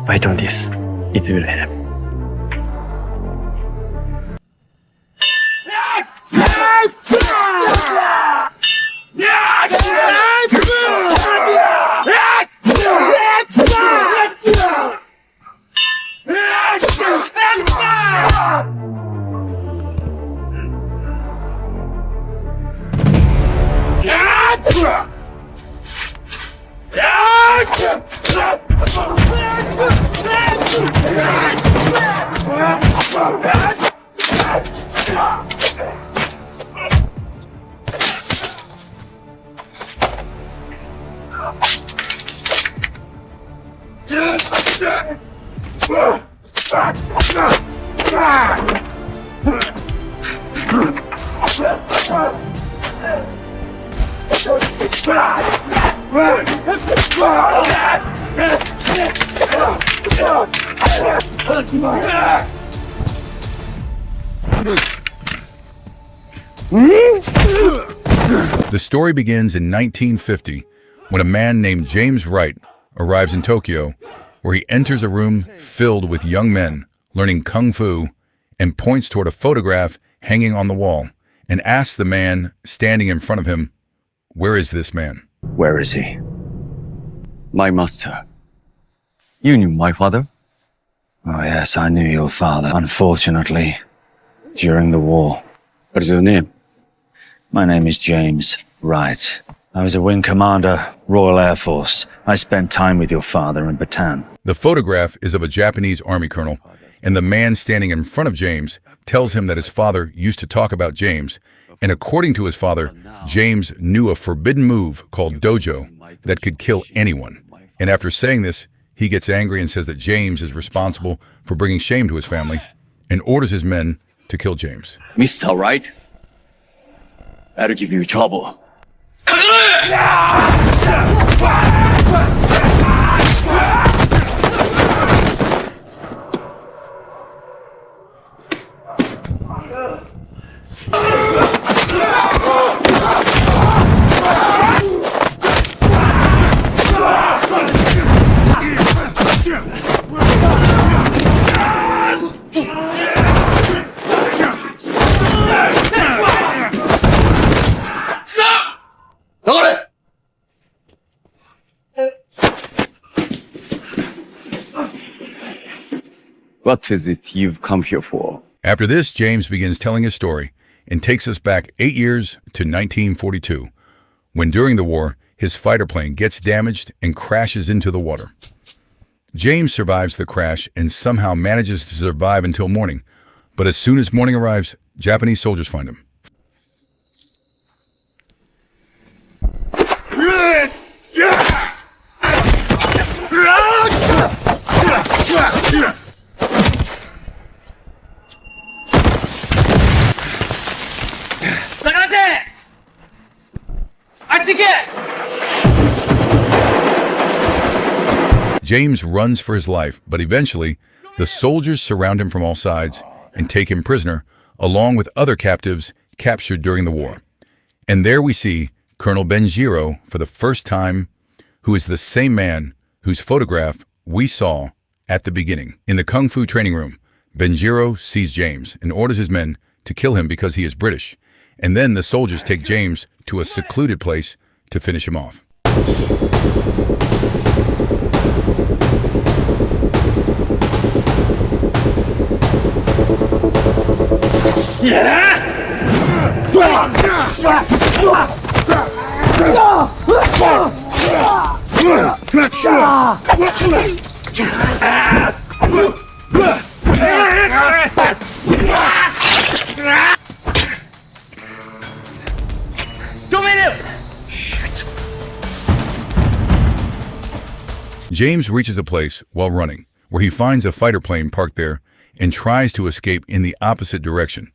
Fight on this. It will help. The story begins in 1950 when a man named James Wright arrives in Tokyo, where he enters a room filled with young men learning kung fu and points toward a photograph hanging on the wall and asks the man standing in front of him, "Where is this man?" Where is he? My master. You knew my father? Oh yes, I knew your father, unfortunately, during the war. What is your name? My name is James Wright. I was a wing commander, Royal Air Force. I spent time with your father in Bataan. The photograph is of a Japanese army colonel, and the man standing in front of James tells him that his father used to talk about James, and according to his father, James knew a forbidden move called dojo that could kill anyone. And after saying this, he gets angry and says that James is responsible for bringing shame to his family and orders his men to kill James. Mr. Wright? I'll give you trouble. What is it you've come here for? After this, James begins telling his story and takes us back 8 years to 1942, when during the war, his fighter plane gets damaged and crashes into the water. James survives the crash and somehow manages to survive until morning, but as soon as morning arrives, Japanese soldiers find him. James runs for his life, but eventually, the soldiers surround him from all sides and take him prisoner, along with other captives captured during the war. And there we see Colonel Benjiro for the first time, who is the same man whose photograph we saw at the beginning. In the Kung Fu training room, Benjiro sees James and orders his men to kill him because he is British. And then the soldiers take James to a secluded place to finish him off. James reaches a place while running where he finds a fighter plane parked there and tries to escape in the opposite direction,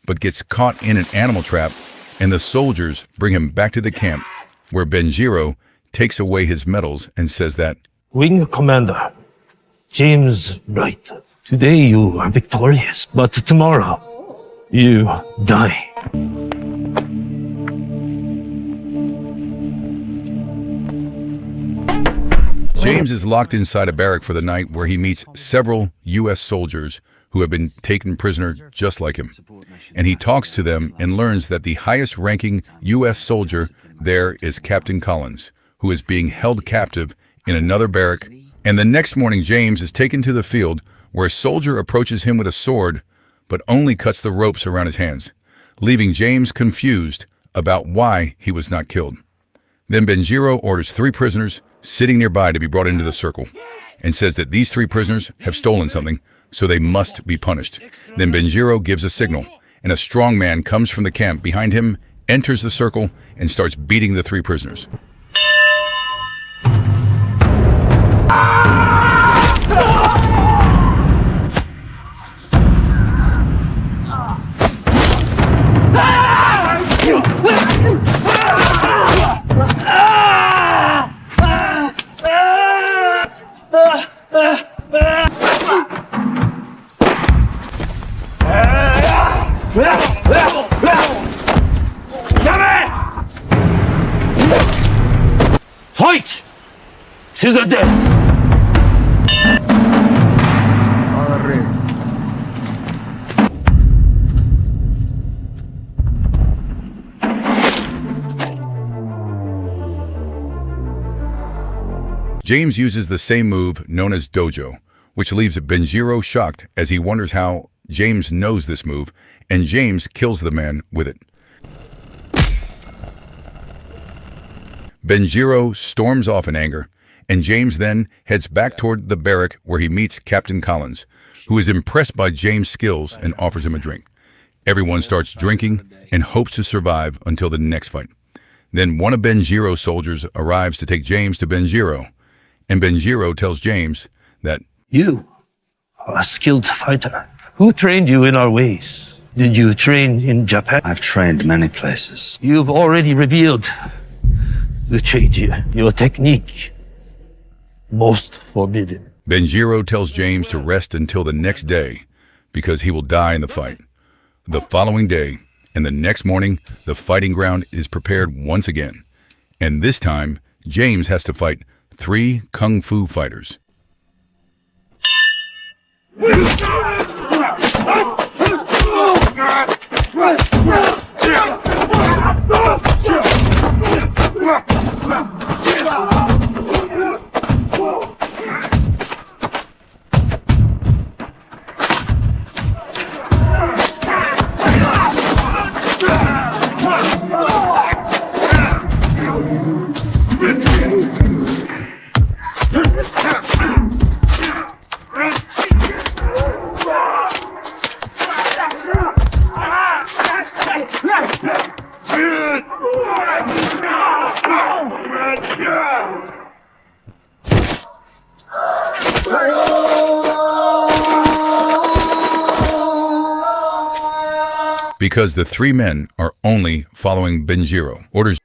but gets caught in an animal trap, and the soldiers bring him back to the camp where Benjiro takes away his medals and says that, Wing Commander, James Wright, today you are victorious, but tomorrow you die. James is locked inside a barrack for the night where he meets several U.S. soldiers who have been taken prisoner just like him. And he talks to them and learns that the highest ranking U.S. soldier there is Captain Collins, who is being held captive in another barrack. And the next morning, James is taken to the field where a soldier approaches him with a sword, but only cuts the ropes around his hands, leaving James confused about why he was not killed. Then Benjiro orders 3 prisoners sitting nearby to be brought into the circle and says that these 3 prisoners have stolen something, so they must be punished. Then Benjiro gives a signal, and a strong man comes from the camp behind him, enters the circle, and starts beating the 3 prisoners. Fight to the death! James uses the same move known as dojo, which leaves Benjiro shocked as he wonders how James knows this move, and James kills the man with it. Benjiro storms off in anger, and James then heads back toward the barrack where he meets Captain Collins, who is impressed by James' skills and offers him a drink. Everyone starts drinking and hopes to survive until the next fight. Then one of Benjiro's soldiers arrives to take James to Benjiro, and Benjiro tells James that You are a skilled fighter. Who trained you in our ways? Did you train in Japan? I've trained many places. You've already revealed the trade your technique. Most forbidden. Benjiro tells James to rest until the next day because he will die in the fight. The following day and the next morning, the fighting ground is prepared once again. And this time, James has to fight 3 kung fu fighters. Because the 3 men are only following Benjiro. Orders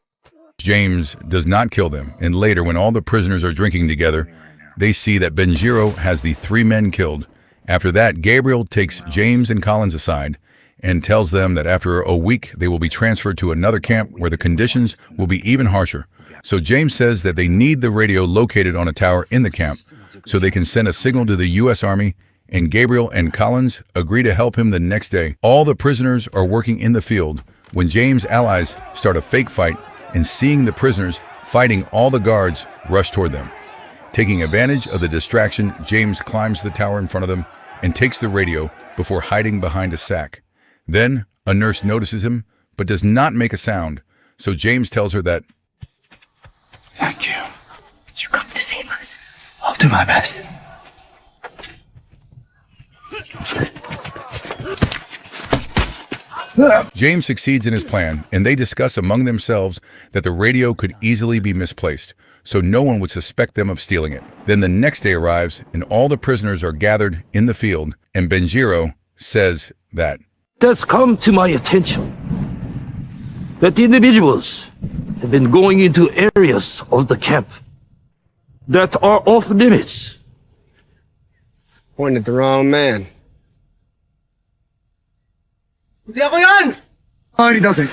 James does not kill them, and later when all the prisoners are drinking together, they see that Benjiro has the 3 men killed. After that, Gabriel takes James and Collins aside and tells them that after a week they will be transferred to another camp where the conditions will be even harsher. So James says that they need the radio located on a tower in the camp so they can send a signal to the U.S. Army, and Gabriel and Collins agree to help him the next day. All the prisoners are working in the field when James' allies start a fake fight, and seeing the prisoners fighting, all the guards rush toward them. Taking advantage of the distraction, James climbs the tower in front of them and takes the radio before hiding behind a sack. Then a nurse notices him but does not make a sound, so James tells her that, Thank you. You come to save us. I'll do my best. James succeeds in his plan, and they discuss among themselves that the radio could easily be misplaced, so no one would suspect them of stealing it. Then the next day arrives, and all the prisoners are gathered in the field, and Benjiro says that, It has come to my attention that the individuals have been going into areas of the camp that are off limits. Pointed at the wrong man. Hindi ako yan! Oh, he doesn't.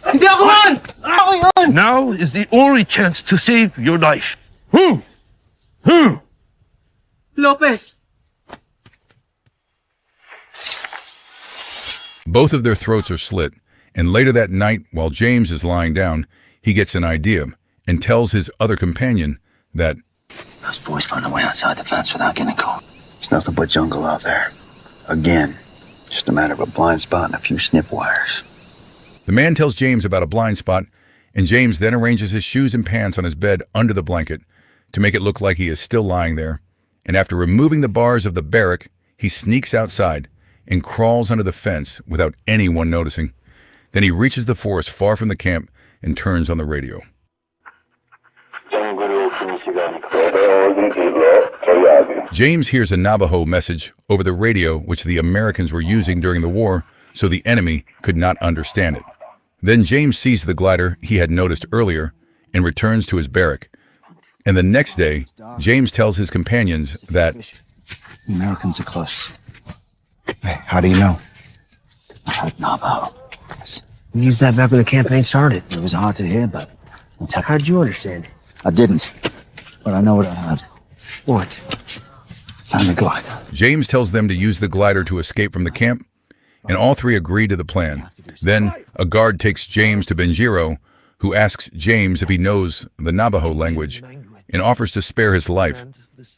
Hindi ako yan! Ako yan! Now is the only chance to save your life. Lopez! Both of their throats are slit, and later that night, while James is lying down, he gets an idea and tells his other companion that Those boys find a way outside the fence without getting caught. It's nothing but jungle out there. Again, just a matter of a blind spot and a few snip wires. the man tells James about a blind spot, and James then arranges his shoes and pants on his bed under the blanket to make it look like he is still lying there. And after removing the bars of the barrack, he sneaks outside and crawls under the fence without anyone noticing. Then he reaches the forest far from the camp and turns on the radio. James hears a Navajo message over the radio which the Americans were using during the war, so the enemy could not understand it. Then James sees the glider he had noticed earlier and returns to his barrack. And the next day, James tells his companions that The Americans are close. Hey, how do you know? I heard Navajo. We used that back when the campaign started. It was hard to hear, but How'd you understand? I didn't. But I know what I heard. What? Found the glider. James tells them to use the glider to escape from the camp, and all three agree to the plan. Then a guard takes James to Benjiro, who asks James if he knows the Navajo language and offers to spare his life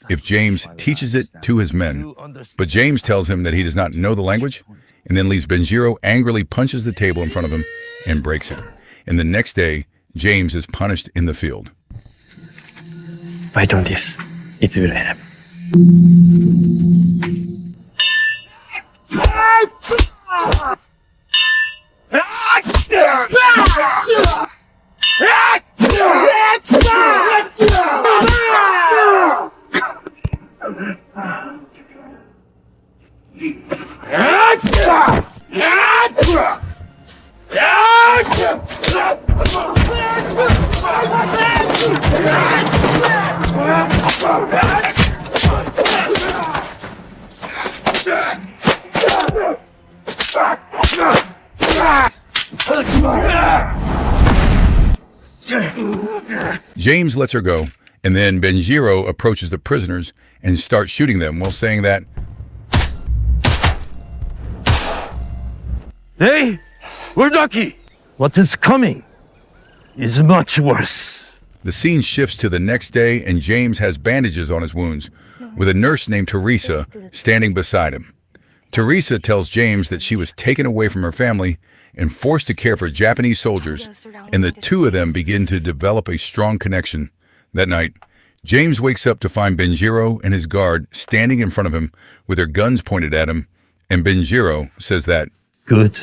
if James teaches it to his men. But James tells him that he does not know the language, and then leaves Benjiro angrily punches the table in front of him and breaks it. And the next day, James is punished in the field. Fight on this. It will help. James lets her go, and then Benjiro approaches the prisoners and starts shooting them while saying that, Hey, we're lucky. What is coming is much worse. the scene shifts to the next day and James has bandages on his wounds, with a nurse named Teresa standing beside him. Teresa tells James that she was taken away from her family and forced to care for Japanese soldiers, and the two of them begin to develop a strong connection. That night, James wakes up to find Benjiro and his guard standing in front of him with their guns pointed at him, and Benjiro says that, Good.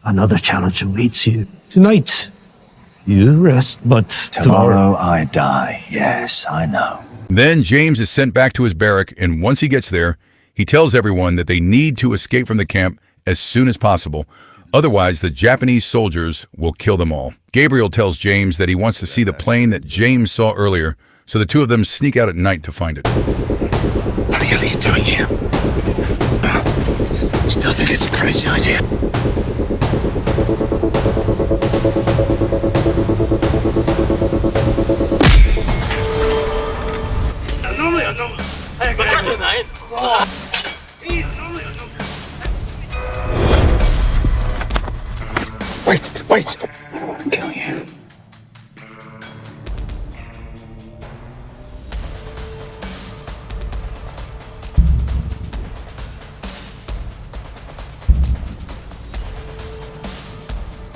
Another challenge awaits you. Tonight, you rest, but Tomorrow I die. Yes, I know. Then James is sent back to his barrack, and once he gets there, he tells everyone that they need to escape from the camp as soon as possible. Otherwise, the Japanese soldiers will kill them all. Gabriel tells James that he wants to see the plane that James saw earlier, so the two of them sneak out at night to find it. What the hell are you doing here? Still think it's a crazy idea. Wait! I'll kill you.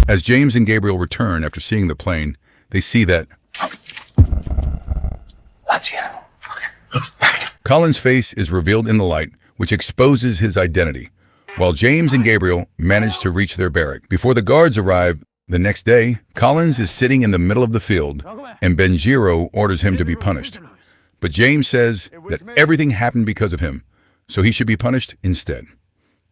As James and Gabriel return after seeing the plane, they see that That's here. Colin's face is revealed in the light, which exposes his identity, while James and Gabriel manage to reach their barrack. Before the guards arrive the next day, Collins is sitting in the middle of the field, and Benjiro orders him to be punished. But James says that everything happened because of him, so he should be punished instead.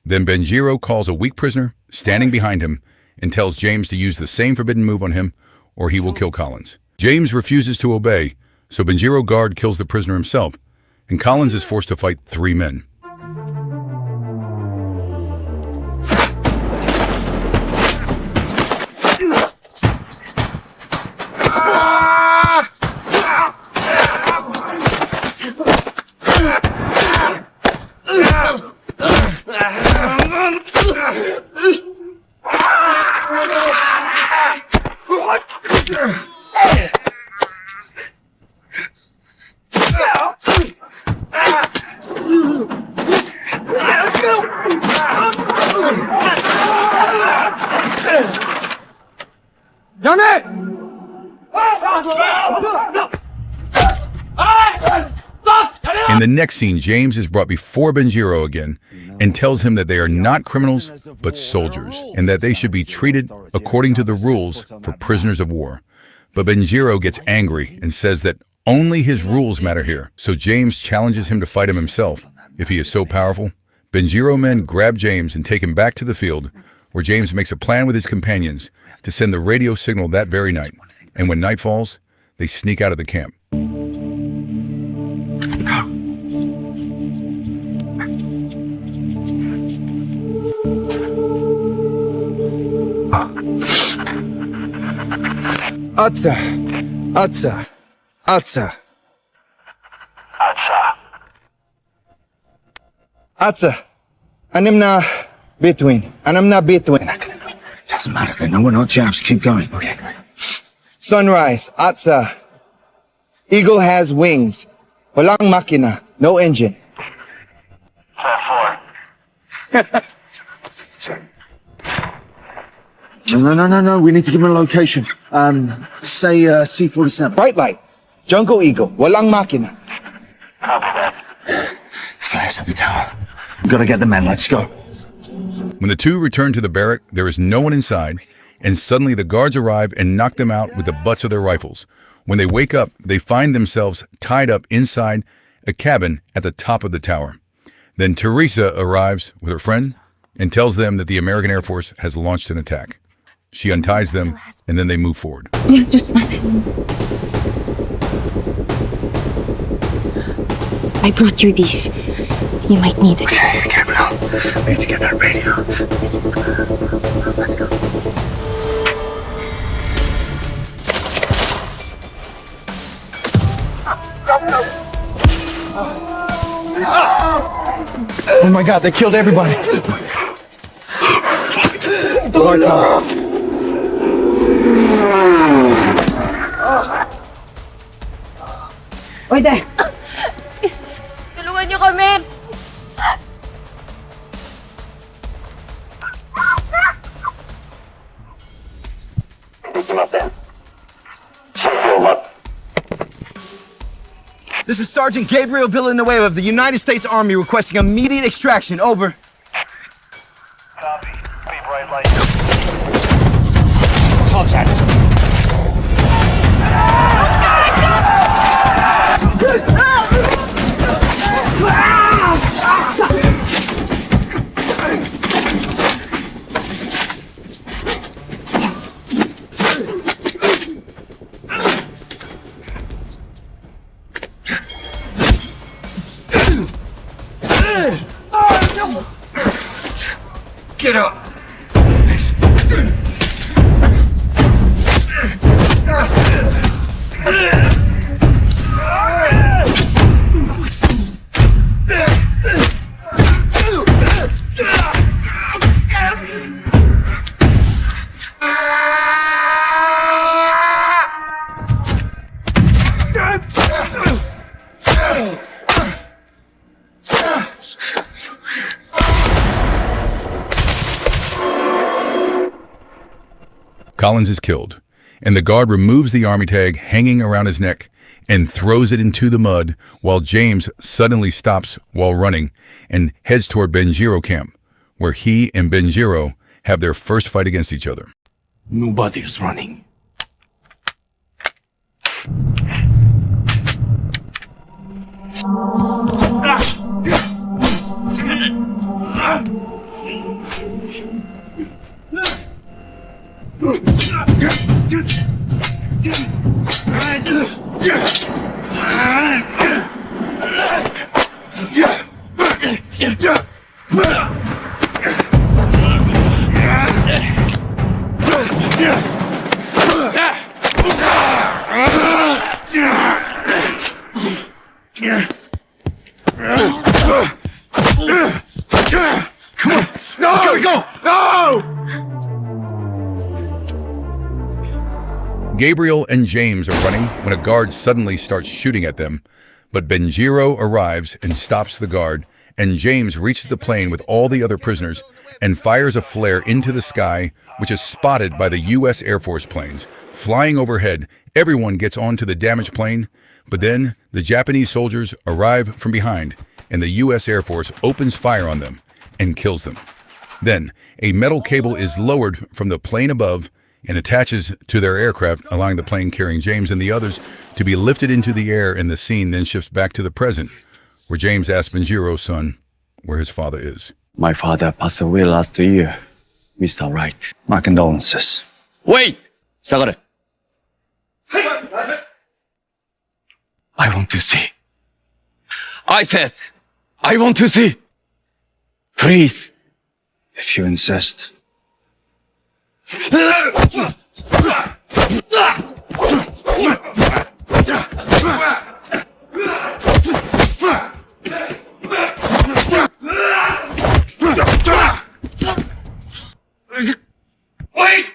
Then Benjiro calls a weak prisoner standing behind him and tells James to use the same forbidden move on him, or he will kill Collins. James refuses to obey, so Benjiro guard kills the prisoner himself, and Collins is forced to fight 3 men. In the next scene, James is brought before Benjiro again and tells him that they are not criminals, but soldiers, and that they should be treated according to the rules for prisoners of war. But Benjiro gets angry and says that only his rules matter here, so James challenges him to fight him himself if he is so powerful. Benjiro men grab James and take him back to the field, where James makes a plan with his companions to send the radio signal that very night. And when night falls, they sneak out of the camp. Atsa. Atsa. Atsa. Atsa. Anim na between. Anam na between. Doesn't matter then. No, we're not Japs. Keep going. Okay, great. Sunrise. Atsa. Eagle has wings. Walang makina. No engine. No. We need to give him a location. Say C-47. Bright light. Jungle Eagle. Walang makina. Flares at the tower. We've got to get the men. Let's go. When the two return to the barrack, there is no one inside, and suddenly the guards arrive and knock them out with the butts of their rifles. When they wake up, they find themselves tied up inside a cabin at the top of the tower. Then Teresa arrives with her friend and tells them that the American Air Force has launched an attack. She unties them, and then they move forward. Yeah, just I brought you these. You might need it. Okay, Gabriel. We need to get that radio. Let's go. Oh my God, they killed everybody. Oy, there! Tulungan niyo kami! This is Sergeant Gabriel Villanueva of the United States Army requesting immediate extraction. Over. Copy. Be bright light. Contact. Get up. Thanks. Collins is killed, and the guard removes the army tag hanging around his neck and throws it into the mud while James suddenly stops while running and heads toward Benjiro camp, where he and Benjiro have their first fight against each other. Nobody is running. Gabriel and James are running when a guard suddenly starts shooting at them, but Benjiro arrives and stops the guard and James reaches the plane with all the other prisoners and fires a flare into the sky, which is spotted by the U.S. Air Force planes. Flying overhead, everyone gets onto the damaged plane, but then the Japanese soldiers arrive from behind, and the U.S. Air Force opens fire on them and kills them. Then, a metal cable is lowered from the plane above and attaches to their aircraft, allowing the plane carrying James and the others to be lifted into the air, and the scene then shifts back to the present, where James asks Benjiro's son where his father is. My father passed away last year, Mr. Wright. My condolences. Wait! Sagare. I want to see. I said, I want to see. Please. If you insist. Wait!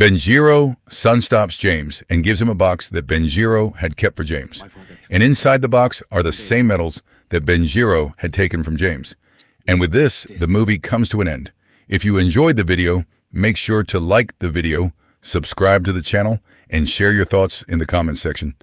Benjiro son stops James and gives him a box that Benjiro had kept for James. And inside the box are the same medals that Benjiro had taken from James. And with this, the movie comes to an end. If you enjoyed the video, make sure to like the video, subscribe to the channel, and share your thoughts in the comments section.